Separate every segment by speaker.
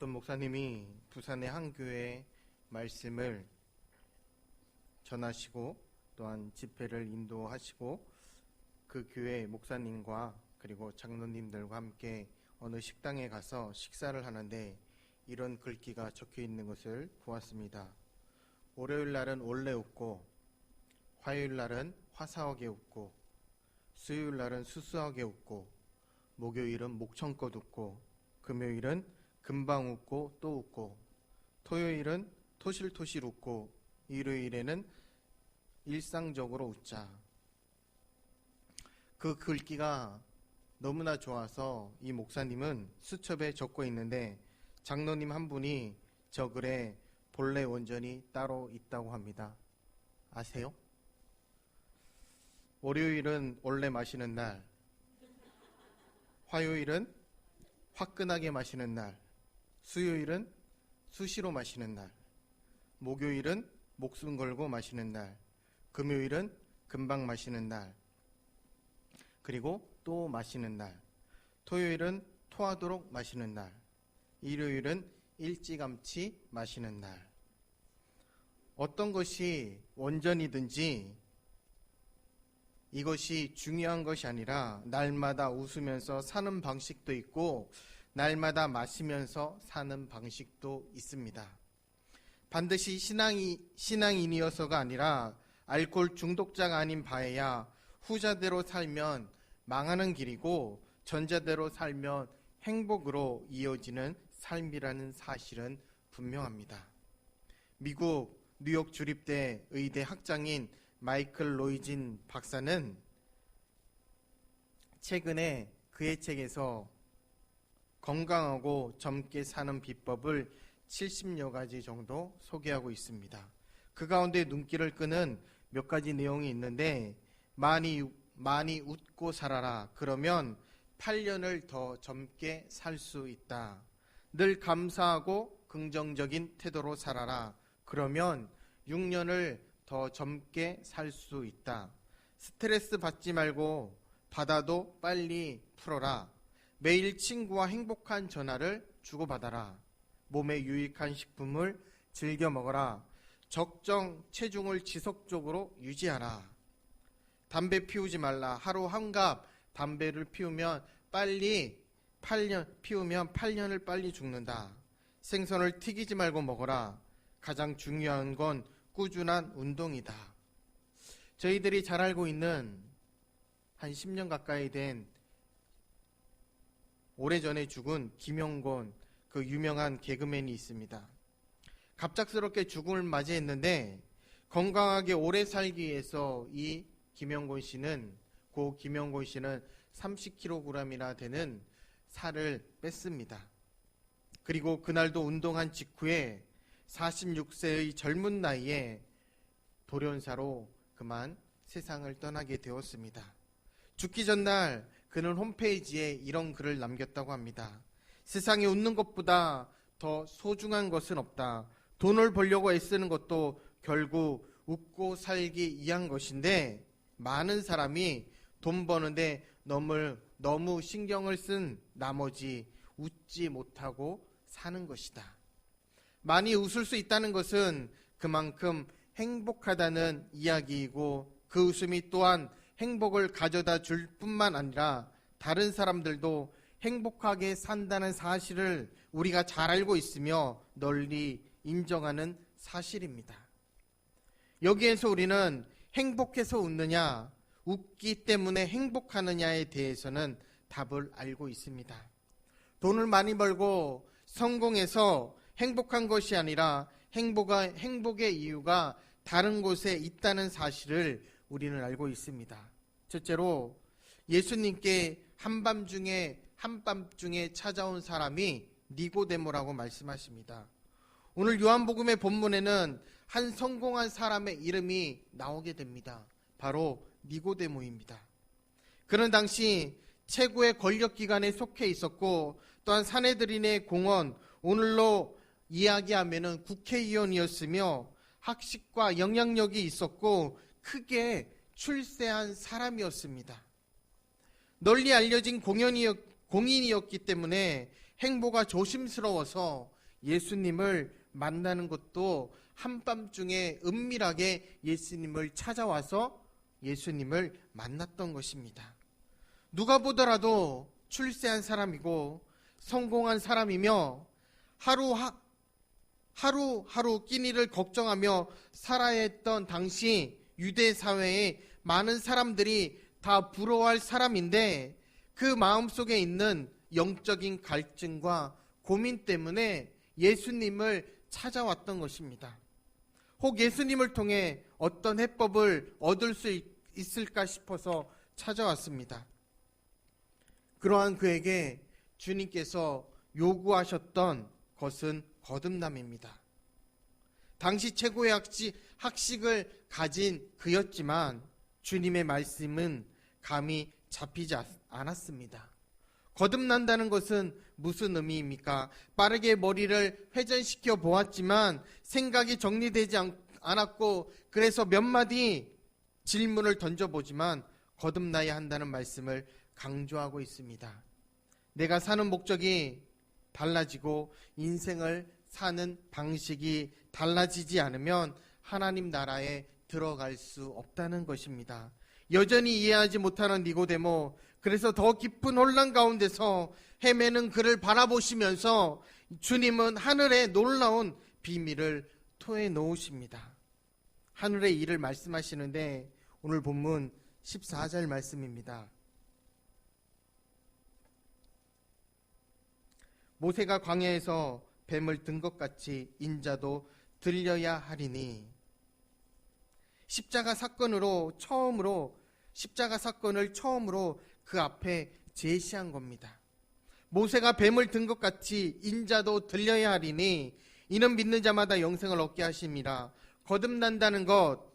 Speaker 1: 어떤 목사님이 부산의 한 교회에 말씀을 전하시고 또한 집회를 인도하시고 그 교회 목사님과 그리고 장로님들과 함께 어느 식당에 가서 식사를 하는데 이런 글귀가 적혀 있는 것을 보았습니다. 월요일 날은 원래 웃고, 화요일 날은 화사하게 웃고, 수요일 날은 수수하게 웃고, 목요일은 목청껏 웃고, 금요일은 금방 웃고 또 웃고, 토요일은 토실토실 웃고, 일요일에는 일상적으로 웃자. 그 글귀가 너무나 좋아서 이 목사님은 수첩에 적고 있는데 장로님 한 분이 저 글에 본래 원전이 따로 있다고 합니다. 아세요? 월요일은 원래 마시는 날, 화요일은 화끈하게 마시는 날, 수요일은 수시로 마시는 날, 목요일은 목숨 걸고 마시는 날, 금요일은 금방 마시는 날, 그리고 또 마시는 날, 토요일은 토하도록 마시는 날, 일요일은 일찌감치 마시는 날. 어떤 것이 원전이든지 이것이 중요한 것이 아니라 날마다 웃으면서 사는 방식도 있고 날마다 마시면서 사는 방식도 있습니다. 반드시 신앙인이어서가 아니라 알코올 중독자가 아닌 바에야 후자대로 살면 망하는 길이고 전자대로 살면 행복으로 이어지는 삶이라는 사실은 분명합니다. 미국 뉴욕 주립대 의대 학장인 마이클 로이진 박사는 최근에 그의 책에서 건강하고 젊게 사는 비법을 70여 가지 정도 소개하고 있습니다. 그 가운데 눈길을 끄는 몇 가지 내용이 있는데 많이 웃고 살아라. 그러면 8년을 더 젊게 살 수 있다. 늘 감사하고 긍정적인 태도로 살아라. 그러면 6년을 더 젊게 살 수 있다. 스트레스 받지 말고 받아도 빨리 풀어라. 매일 친구와 행복한 전화를 주고받아라. 몸에 유익한 식품을 즐겨 먹어라. 적정 체중을 지속적으로 유지하라. 담배 피우지 말라. 하루 한갑 담배를 피우면 8년을 빨리 죽는다. 생선을 튀기지 말고 먹어라. 가장 중요한 건 꾸준한 운동이다. 저희들이 잘 알고 있는 한 10년 가까이 된 오래전에 죽은 김용곤, 그 유명한 개그맨이 있습니다. 갑작스럽게 죽음을 맞이했는데 건강하게 오래 살기 위해서 고 김용곤 씨는 30kg이나 되는 살을 뺐습니다. 그리고 그날도 운동한 직후에 46세의 젊은 나이에 돌연사로 그만 세상을 떠나게 되었습니다. 죽기 전날 그는 홈페이지에 이런 글을 남겼다고 합니다. 세상에 웃는 것보다 더 소중한 것은 없다. 돈을 벌려고 애쓰는 것도 결국 웃고 살기 위한 것인데 많은 사람이 돈 버는데 너무 신경을 쓴 나머지 웃지 못하고 사는 것이다. 많이 웃을 수 있다는 것은 그만큼 행복하다는 이야기이고 그 웃음이 또한 행복을 가져다 줄 뿐만 아니라 다른 사람들도 행복하게 산다는 사실을 우리가 잘 알고 있으며 널리 인정하는 사실입니다. 여기에서 우리는 행복해서 웃느냐, 웃기 때문에 행복하느냐에 대해서는 답을 알고 있습니다. 돈을 많이 벌고 성공해서 행복한 것이 아니라 행복의 이유가 다른 곳에 있다는 사실을 우리는 알고 있습니다. 첫째로 예수님께 한밤중에 찾아온 사람이 니고데모라고 말씀하십니다. 오늘 요한복음의 본문에는 한 성공한 사람의 이름이 나오게 됩니다. 바로 니고데모입니다. 그는 당시 최고의 권력기관에 속해 있었고 또한 사내들인의 공원, 오늘로 이야기하면 국회의원이었으며 학식과 영향력이 있었고 크게 출세한 사람이었습니다. 널리 알려진 공인이었기 때문에 행보가 조심스러워서 예수님을 만나는 것도 한밤중에 은밀하게 예수님을 찾아와서 예수님을 만났던 것입니다. 누가 보더라도 출세한 사람이고 성공한 사람이며 하루하루 끼니를 걱정하며 살아야 했던 당시 유대 사회에 많은 사람들이 다 부러워할 사람인데, 그 마음속에 있는 영적인 갈증과 고민 때문에 예수님을 찾아왔던 것입니다. 혹 예수님을 통해 어떤 해법을 얻을 수 있을까 싶어서 찾아왔습니다. 그러한 그에게 주님께서 요구하셨던 것은 거듭남입니다. 당시 최고의 학식을 가진 그였지만 주님의 말씀은 감이 잡히지 않았습니다. 거듭난다는 것은 무슨 의미입니까? 빠르게 머리를 회전시켜 보았지만 생각이 정리되지 않았고, 그래서 몇 마디 질문을 던져보지만 거듭나야 한다는 말씀을 강조하고 있습니다. 내가 사는 목적이 달라지고 인생을 사는 방식이 달라지지 않으면 하나님 나라에 들어갈 수 없다는 것입니다. 여전히 이해하지 못하는 니고데모, 그래서 더 깊은 혼란 가운데서 헤매는 그를 바라보시면서 주님은 하늘의 놀라운 비밀을 토해 놓으십니다. 하늘의 일을 말씀하시는데 오늘 본문 14절 말씀입니다. 모세가 광야에서 뱀을 든 것 같이 인자도 들려야 하리니, 십자가 사건을 처음으로 그 앞에 제시한 겁니다. 모세가 뱀을 든 것 같이 인자도 들려야 하리니 이는 믿는 자마다 영생을 얻게 하심이라. 거듭난다는 것,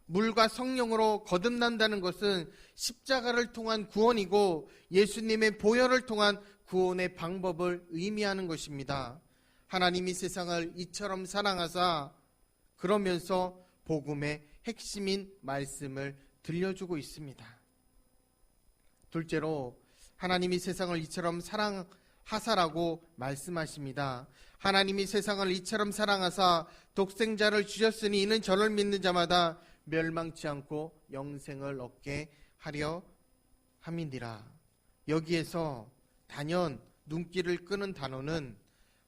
Speaker 1: 물과 성령으로 거듭난다는 것은 십자가를 통한 구원이고 예수님의 보혈을 통한 구원의 방법을 의미하는 것입니다. 하나님이 세상을 이처럼 사랑하사 그러면서 복음의 핵심인 말씀을 들려주고 있습니다. 둘째로 하나님이 세상을 이처럼 사랑하사라고 말씀하십니다. 하나님이 세상을 이처럼 사랑하사 독생자를 주셨으니 이는 저를 믿는 자마다 멸망치 않고 영생을 얻게 하려 함이니라. 여기에서 단연 눈길을 끄는 단어는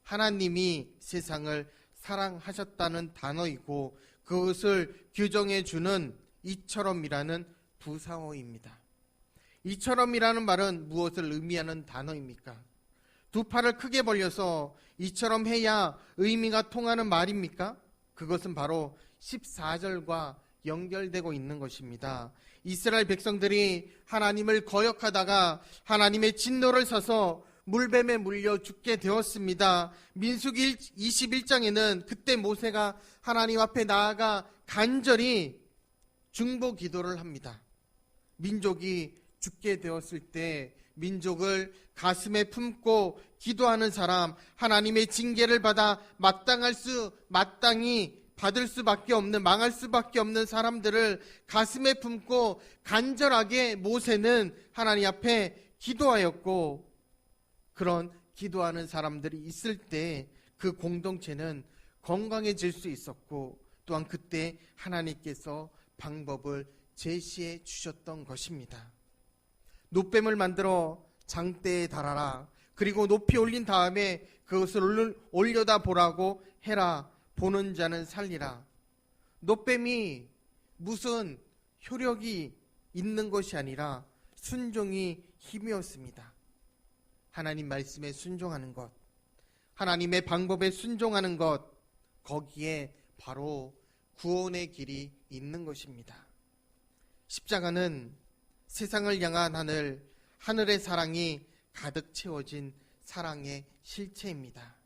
Speaker 1: 하나님이 세상을 사랑하셨다는 단어이고, 그것을 규정해 주는 이처럼이라는 부사어입니다. 이처럼이라는 말은 무엇을 의미하는 단어입니까? 두 팔을 크게 벌려서 이처럼 해야 의미가 통하는 말입니까? 그것은 바로 14절과 연결되고 있는 것입니다. 이스라엘 백성들이 하나님을 거역하다가 하나님의 진노를 사서 물뱀에 물려 죽게 되었습니다. 민수기 21장에는 그때 모세가 하나님 앞에 나아가 간절히 중보 기도를 합니다. 민족이 죽게 되었을 때 민족을 가슴에 품고 기도하는 사람, 하나님의 징계를 받아 마땅히 받을 수밖에 없는, 망할 수밖에 없는 사람들을 가슴에 품고 간절하게 모세는 하나님 앞에 기도하였고, 그런 기도하는 사람들이 있을 때 그 공동체는 건강해질 수 있었고, 또한 그때 하나님께서 방법을 제시해 주셨던 것입니다. 놋뱀을 만들어 장대에 달아라. 그리고 높이 올린 다음에 그것을 올려다 보라고 해라. 보는 자는 살리라. 놋뱀이 무슨 효력이 있는 것이 아니라 순종이 힘이었습니다. 하나님 말씀에 순종하는 것, 하나님의 방법에 순종하는 것, 거기에 바로 구원의 길이 있는 것입니다. 십자가는 세상을 향한 하늘의 사랑이 가득 채워진 사랑의 실체입니다.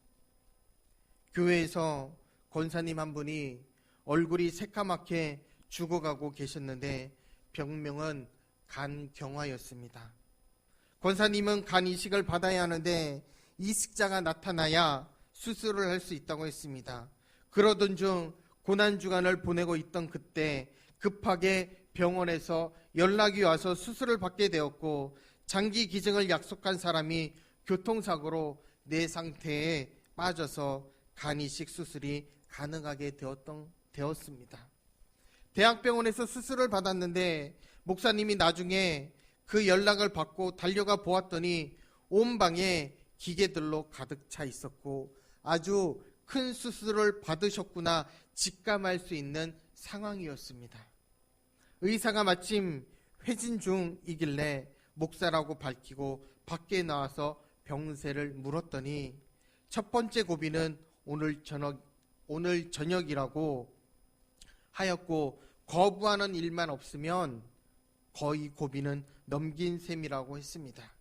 Speaker 1: 교회에서 권사님 한 분이 얼굴이 새까맣게 죽어가고 계셨는데 병명은 간경화였습니다. 권사님은 간 이식을 받아야 하는데 이식자가 나타나야 수술을 할 수 있다고 했습니다. 그러던 중 고난주간을 보내고 있던 그때 급하게 병원에서 연락이 와서 수술을 받게 되었고, 장기 기증을 약속한 사람이 교통사고로 내 상태에 빠져서 간이식 수술이 가능하게 되었습니다. 대학병원에서 수술을 받았는데 목사님이 나중에 그 연락을 받고 달려가 보았더니 온 방에 기계들로 가득 차 있었고 아주 큰 수술을 받으셨구나 직감할 수 있는 상황이었습니다. 의사가 마침 회진 중이길래 목사라고 밝히고 밖에 나와서 병세를 물었더니 첫 번째 고비는 오늘 저녁이라고 하였고 거부하는 일만 없으면 거의 고비는 넘긴 셈이라고 했습니다.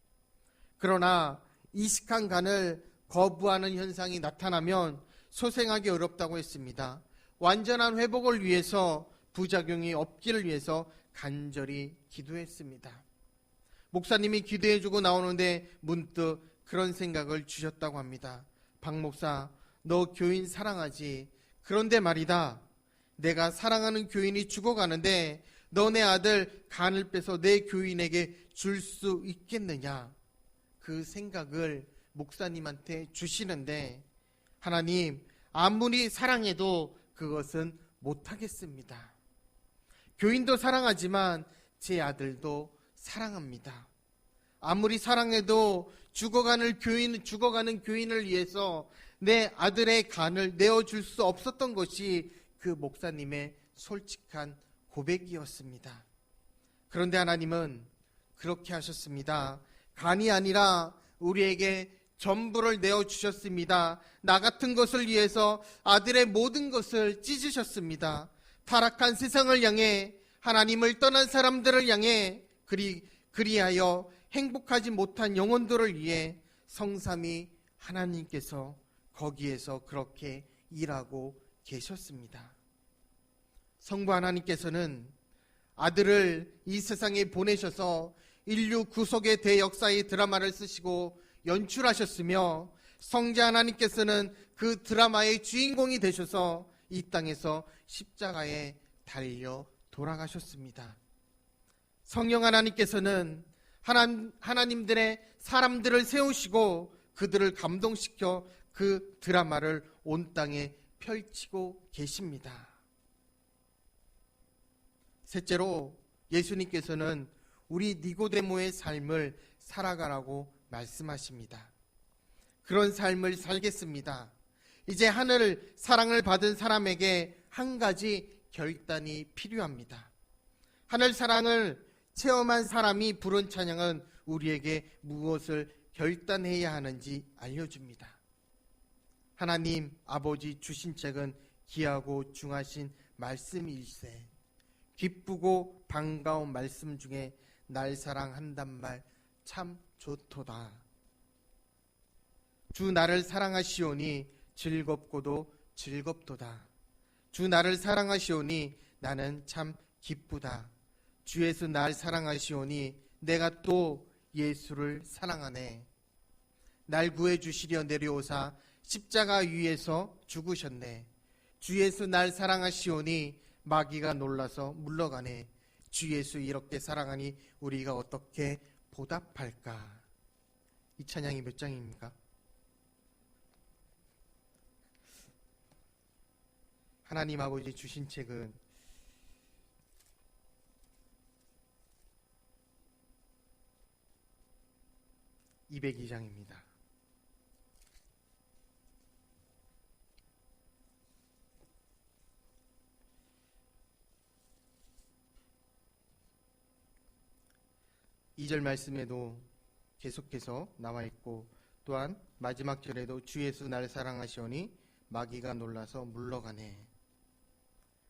Speaker 1: 그러나 이식한 간을 거부하는 현상이 나타나면 소생하기 어렵다고 했습니다. 완전한 회복을 위해서 부작용이 없기를 위해서 간절히 기도했습니다. 목사님이 기도해주고 나오는데 문득 그런 생각을 주셨다고 합니다. 박 목사, 너 교인 사랑하지? 그런데 말이다. 내가 사랑하는 교인이 죽어가는데 너네 아들 간을 빼서 내 교인에게 줄 수 있겠느냐? 그 생각을 목사님한테 주시는데 하나님, 아무리 사랑해도 그것은 못하겠습니다. 교인도 사랑하지만 제 아들도 사랑합니다. 아무리 사랑해도 죽어가는 교인을 위해서 내 아들의 간을 내어줄 수 없었던 것이 그 목사님의 솔직한 고백이었습니다. 그런데 하나님은 그렇게 하셨습니다. 간이 아니라 우리에게 전부를 내어주셨습니다. 나 같은 것을 위해서 아들의 모든 것을 찢으셨습니다. 타락한 세상을 향해, 하나님을 떠난 사람들을 향해, 그리하여 행복하지 못한 영혼들을 위해 성삼위 하나님께서 거기에서 그렇게 일하고 계셨습니다. 성부 하나님께서는 아들을 이 세상에 보내셔서 인류 구속의 대역사의 드라마를 쓰시고 연출하셨으며 성자 하나님께서는 그 드라마의 주인공이 되셔서 이 땅에서 십자가에 달려 돌아가셨습니다. 성령 하나님께서는 하나님들의 사람들을 세우시고 그들을 감동시켜 그 드라마를 온 땅에 펼치고 계십니다. 셋째로 예수님께서는 우리 니고데모의 삶을 살아가라고 말씀하십니다. 그런 삶을 살겠습니다. 이제 하늘 사랑을 받은 사람에게 한 가지 결단이 필요합니다. 하늘 사랑을 체험한 사람이 부른 찬양은 우리에게 무엇을 결단해야 하는지 알려줍니다. 하나님 아버지 주신 책은 귀하고 중하신 말씀일세. 기쁘고 반가운 말씀 중에 날 사랑한단 말 참 좋도다. 주 나를 사랑하시오니 즐겁고도 즐겁도다. 주 나를 사랑하시오니 나는 참 기쁘다. 주 예수 날 사랑하시오니 내가 또 예수를 사랑하네. 날 구해주시려 내려오사 십자가 위에서 죽으셨네. 주 예수 날 사랑하시오니 마귀가 놀라서 물러가네. 주 예수 이렇게 사랑하니 우리가 어떻게 보답할까? 이 찬양이 몇 장입니까? 하나님 아버지 주신 책은 202장입니다. 이 절 말씀에도 계속해서 나와 있고 또한 마지막 절에도 주 예수 나를 사랑하시오니 마귀가 놀라서 물러가네.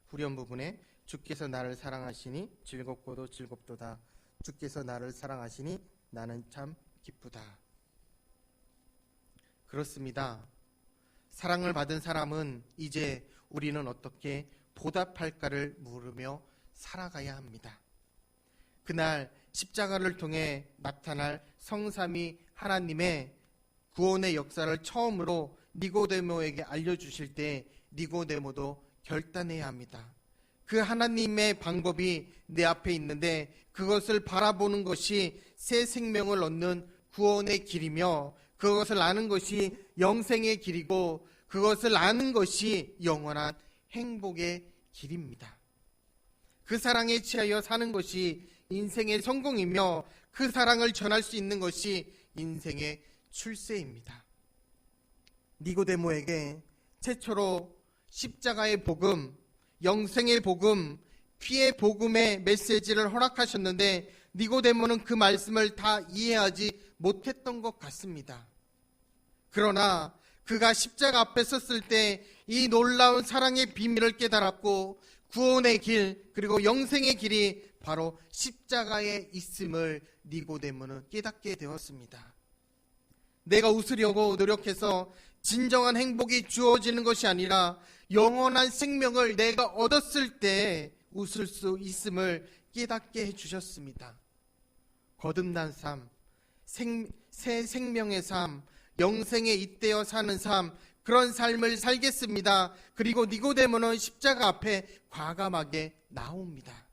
Speaker 1: 후렴 부분에 주께서 나를 사랑하시니 즐겁고도 즐겁도다. 주께서 나를 사랑하시니 나는 참 기쁘다. 그렇습니다. 사랑을 받은 사람은 이제 우리는 어떻게 보답할까를 물으며 살아가야 합니다. 그날 십자가를 통해 나타날 성삼위 하나님의 구원의 역사를 처음으로 니고데모에게 알려주실 때 니고데모도 결단해야 합니다. 그 하나님의 방법이 내 앞에 있는데 그것을 바라보는 것이 새 생명을 얻는 구원의 길이며 그것을 아는 것이 영생의 길이고 그것을 아는 것이 영원한 행복의 길입니다. 그 사랑에 취하여 사는 것이 인생의 성공이며 그 사랑을 전할 수 있는 것이 인생의 출세입니다. 니고데모에게 최초로 십자가의 복음, 영생의 복음, 피의 복음의 메시지를 허락하셨는데 니고데모는 그 말씀을 다 이해하지 못했던 것 같습니다. 그러나 그가 십자가 앞에 섰을 때 이 놀라운 사랑의 비밀을 깨달았고 구원의 길 그리고 영생의 길이 바로 십자가에 있음을 니고데모는 깨닫게 되었습니다. 내가 웃으려고 노력해서 진정한 행복이 주어지는 것이 아니라 영원한 생명을 내가 얻었을 때 웃을 수 있음을 깨닫게 해주셨습니다. 거듭난 삶, 새 생명의 삶, 영생에 잇대어 사는 삶, 그런 삶을 살겠습니다. 그리고 니고데모는 십자가 앞에 과감하게 나옵니다.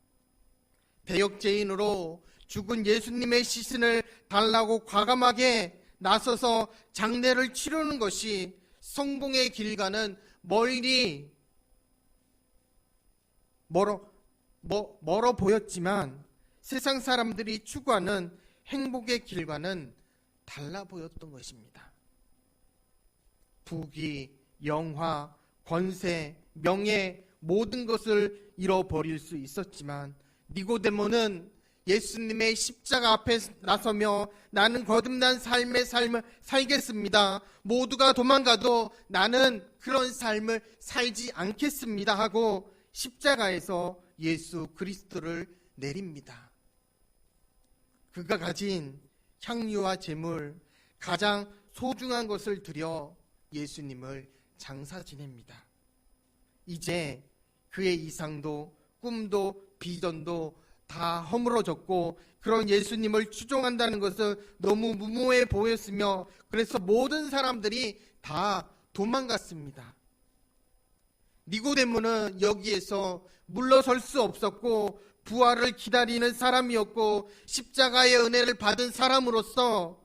Speaker 1: 대역죄인으로 죽은 예수님의 시신을 달라고 과감하게 나서서 장례를 치르는 것이 성공의 길과는 멀어 보였지만 세상 사람들이 추구하는 행복의 길과는 달라 보였던 것입니다. 부귀, 영화, 권세, 명예 모든 것을 잃어버릴 수 있었지만 니고데모는 예수님의 십자가 앞에 나서며 나는 거듭난 삶을 살겠습니다. 모두가 도망가도 나는 그런 삶을 살지 않겠습니다 하고 십자가에서 예수 그리스도를 내립니다. 그가 가진 향유와 제물, 가장 소중한 것을 드려 예수님을 장사 지냅니다. 이제 그의 이상도 꿈도 비전도 다 허물어졌고 그런 예수님을 추종한다는 것은 너무 무모해 보였으며 그래서 모든 사람들이 다 도망갔습니다. 니고데모는 여기에서 물러설 수 없었고 부활을 기다리는 사람이었고 십자가의 은혜를 받은 사람으로서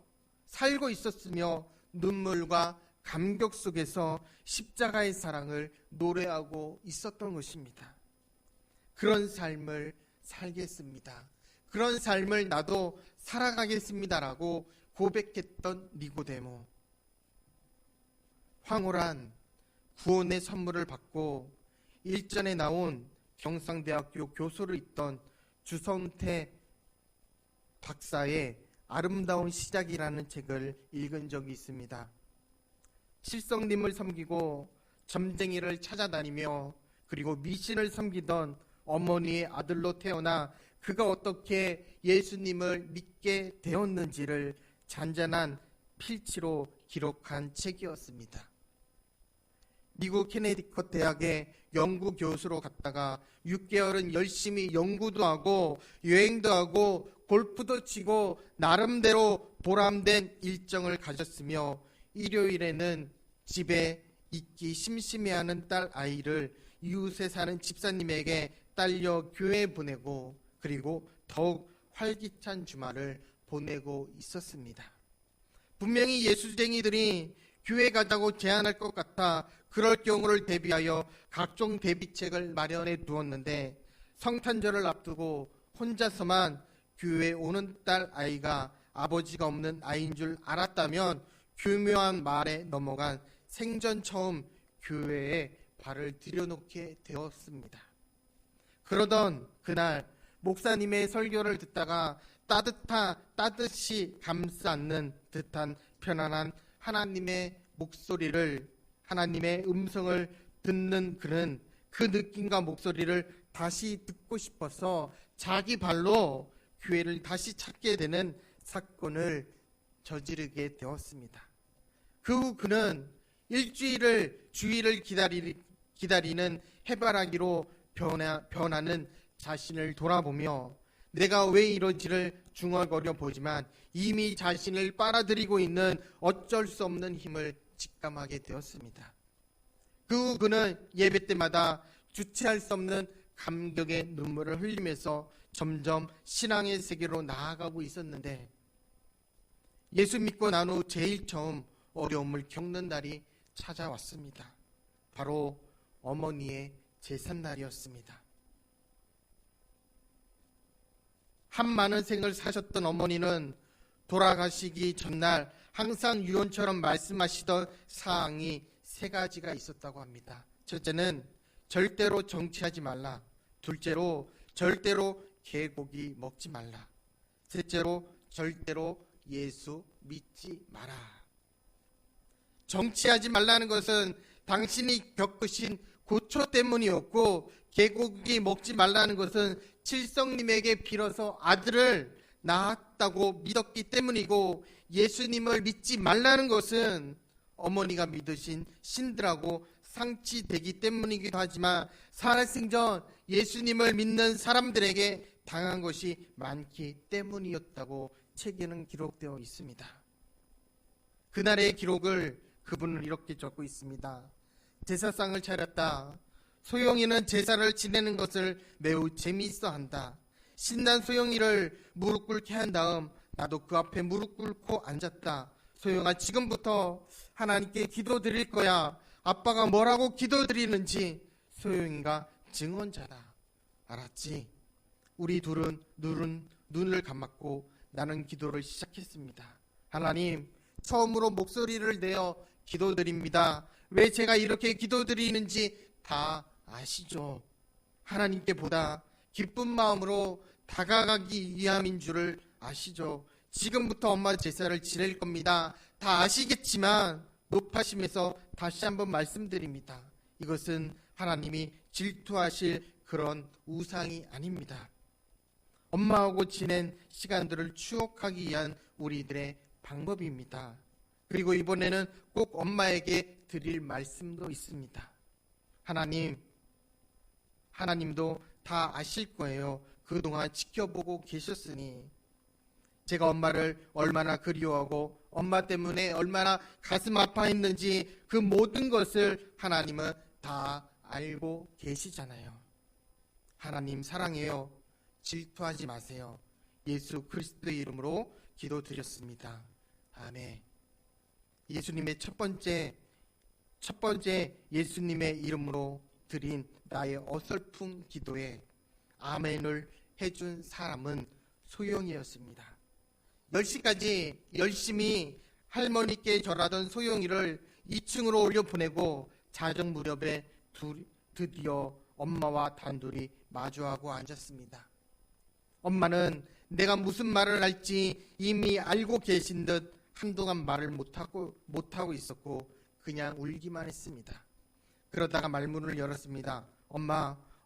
Speaker 1: 살고 있었으며 눈물과 감격 속에서 십자가의 사랑을 노래하고 있었던 것입니다. 그런 삶을 살겠습니다. 그런 삶을 나도 살아가겠습니다라고 고백했던 니고데모. 황홀한 구원의 선물을 받고 일전에 나온 경상대학교 교수를 있던 주성태 박사의 아름다운 시작이라는 책을 읽은 적이 있습니다. 칠성님을 섬기고 점쟁이를 찾아다니며 그리고 미신을 섬기던 어머니의 아들로 태어나 그가 어떻게 예수님을 믿게 되었는지를 잔잔한 필치로 기록한 책이었습니다. 미국 캐네디컷 대학에 연구 교수로 갔다가 6개월은 열심히 연구도 하고 여행도 하고 골프도 치고 나름대로 보람된 일정을 가졌으며 일요일에는 집에 있기 심심해하는 딸 아이를 이웃에 사는 집사님에게 딸려 교회에 보내고 그리고 더욱 활기찬 주말을 보내고 있었습니다. 분명히 예수쟁이들이 교회 가자고 제안할 것 같아 그럴 경우를 대비하여 각종 대비책을 마련해 두었는데 성탄절을 앞두고 혼자서만 교회에 오는 딸 아이가 아버지가 없는 아이인 줄 알았다면 교묘한 말에 넘어간 생전 처음 교회에 발을 들여놓게 되었습니다. 그러던 그날 목사님의 설교를 듣다가 따뜻이 감싸 안는 듯한 편안한 하나님의 목소리를, 하나님의 음성을 듣는 그는 그 느낌과 목소리를 다시 듣고 싶어서 자기 발로 교회를 다시 찾게 되는 사건을 저지르게 되었습니다. 그 후 그는 일주일을 주일을 기다리는 해바라기로 변하는 자신을 돌아보며 내가 왜 이런지를 중얼거려 보지만 이미 자신을 빨아들이고 있는 어쩔 수 없는 힘을 직감하게 되었습니다. 그 후 그는 예배 때마다 주체할 수 없는 감격의 눈물을 흘리면서 점점 신앙의 세계로 나아가고 있었는데 예수 믿고 난 후 제일 처음 어려움을 겪는 날이 찾아왔습니다. 바로 어머니의 제삿날이었습니다. 한 많은 생을 사셨던 어머니는 돌아가시기 전날 항상 유언처럼 말씀하시던 사항이 3가지가 있었다고 합니다. 첫째는 절대로 정치하지 말라. 둘째로 절대로 개고기 먹지 말라. 셋째로 절대로 예수 믿지 마라. 정치하지 말라는 것은 당신이 겪으신 고초 때문이었고, 개고기 먹지 말라는 것은 칠성님에게 빌어서 아들을 낳았다고 믿었기 때문이고, 예수님을 믿지 말라는 것은 어머니가 믿으신 신들하고 상치되기 때문이기도 하지만, 살아생전 예수님을 믿는 사람들에게 당한 것이 많기 때문이었다고 책에는 기록되어 있습니다. 그날의 기록을 그분은 이렇게 적고 있습니다. 제사상을 차렸다. 소영이는 제사를 지내는 것을 매우 재미있어 한다. 신난 소영이를 무릎 꿇게 한 다음 나도 그 앞에 무릎 꿇고 앉았다. 소영아, 지금부터 하나님께 기도드릴 거야. 아빠가 뭐라고 기도드리는지 소영이가 증언자다. 알았지? 우리 둘은 눈을 감았고 나는 기도를 시작했습니다. 하나님, 처음으로 목소리를 내어 기도드립니다. 왜 제가 이렇게 기도드리는지 다 아시죠? 하나님께 보다 기쁜 마음으로 다가가기 위함인 줄을 아시죠? 지금부터 엄마 제사를 지낼 겁니다. 다 아시겠지만 높아심에서 다시 한번 말씀드립니다. 이것은 하나님이 질투하실 그런 우상이 아닙니다. 엄마하고 지낸 시간들을 추억하기 위한 우리들의 방법입니다. 그리고 이번에는 꼭 엄마에게 드릴 말씀도 있습니다. 하나님도 다 아실 거예요. 그동안 지켜보고 계셨으니. 제가 엄마를 얼마나 그리워하고 엄마 때문에 얼마나 가슴 아파했는지 그 모든 것을 하나님은 다 알고 계시잖아요. 하나님 사랑해요. 질투하지 마세요. 예수 그리스도의 이름으로 기도드렸습니다. 아멘. 예수님의 첫 번째 예수님의 이름으로 드린 나의 어설픈 기도에 아멘을 해준 사람은 소영이었습니다. 10시까지 열심히 할머니께 절하던 소영이를 2층으로 올려보내고 자정 무렵에 드디어 엄마와 단둘이 마주하고 앉았습니다. 엄마는 내가 무슨 말을 할지 이미 알고 계신 듯 한동안 말을 못하고 있었고 그냥 울기만 했습니다. 그러다가 말문을 열었습니다.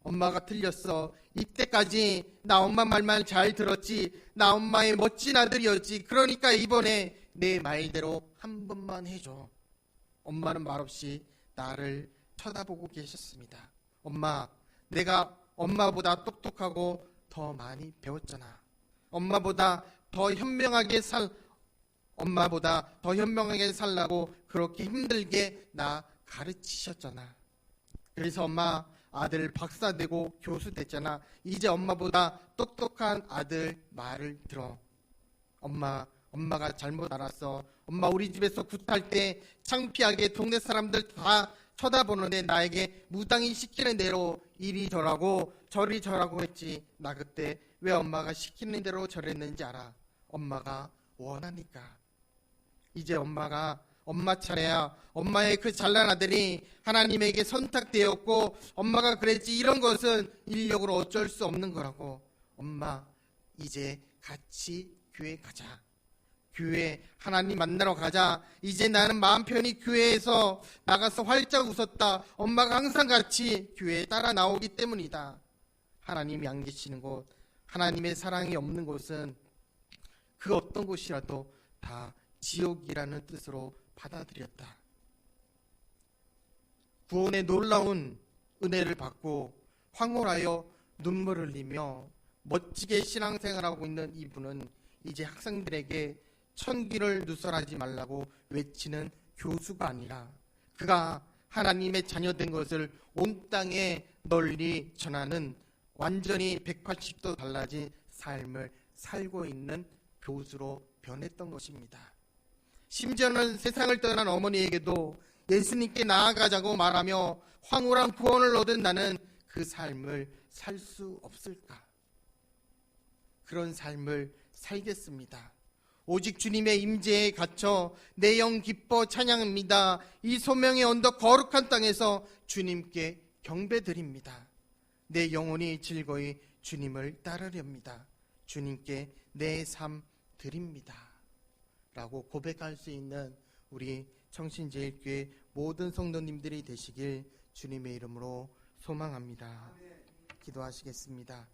Speaker 1: 엄마가 틀렸어. 이때까지 나 엄마 말만 잘 들었지. 나 엄마의 멋진 아들이었지. 그러니까 이번에 내 말대로 한 번만 해줘. 엄마는 말없이 나를 쳐다보고 계셨습니다. 엄마, 내가 엄마보다 똑똑하고 더 많이 배웠잖아. 엄마보다 더 현명하게 살라고 그렇게 힘들게 나 가르치셨잖아. 그래서 엄마, 아들 박사 되고 교수 됐잖아. 이제 엄마보다 똑똑한 아들 말을 들어. 엄마가 잘못 알았어. 엄마 우리 집에서 굿할 때 창피하게 동네 사람들 다 쳐다보는데 나에게 무당이 시키는 대로 이리 저라고 저리 저라고 했지. 나 그때 왜 엄마가 시키는 대로 저랬는지 알아. 엄마가 원하니까. 이제 엄마 차례야. 엄마의 그 잘난 아들이 하나님에게 선택되었고 엄마가 그랬지. 이런 것은 인력으로 어쩔 수 없는 거라고. 엄마, 이제 같이 교회 가자. 교회 하나님 만나러 가자. 이제 나는 마음 편히 교회에서 나가서 활짝 웃었다. 엄마가 항상 같이 교회에 따라 나오기 때문이다. 하나님이 안 계시는 곳, 하나님의 사랑이 없는 곳은 그 어떤 곳이라도 다 지옥이라는 뜻으로 받아들였다. 구원의 놀라운 은혜를 받고 황홀하여 눈물을 흘리며 멋지게 신앙생활하고 있는 이분은 이제 학생들에게 천기를 누설하지 말라고 외치는 교수가 아니라 그가 하나님의 자녀된 것을 온 땅에 널리 전하는 완전히 180도 달라진 삶을 살고 있는 교수로 변했던 것입니다. 심지어는 세상을 떠난 어머니에게도 예수님께 나아가자고 말하며 황홀한 구원을 얻은 나는 그 삶을 살 수 없을까? 그런 삶을 살겠습니다. 오직 주님의 임재에 갇혀 내 영 기뻐 찬양합니다. 이 소명의 언덕 거룩한 땅에서 주님께 경배드립니다. 내 영혼이 즐거이 주님을 따르렵니다. 주님께 내 삶 드립니다. 라고 고백할 수 있는 우리 청신제일교회 모든 성도님들이 되시길 주님의 이름으로 소망합니다. 기도하시겠습니다.